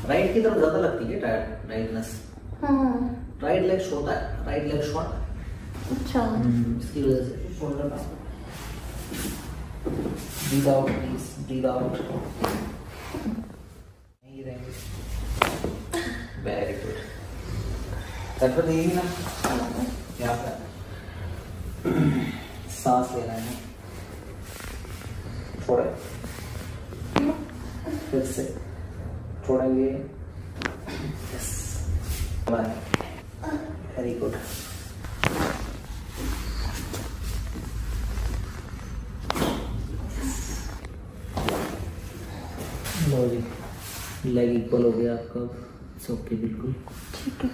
Right की तरफ ज्यादा लगती है टाइटनेस। राइट लेग छोटा है, राइट लेग शॉर्ट। अच्छा। इसकी वजह से शोल्डर का। Breathe out please, breathe out. नहीं रहेंगे। Very good. सर पर देगी ना, यहाँ पर सांस लेना है, छोड़े, फिर से छोड़ेंगे। Yes, very good. लो जी, लेग इक्वल हो गया आपका। ओके, बिल्कुल ठीक है।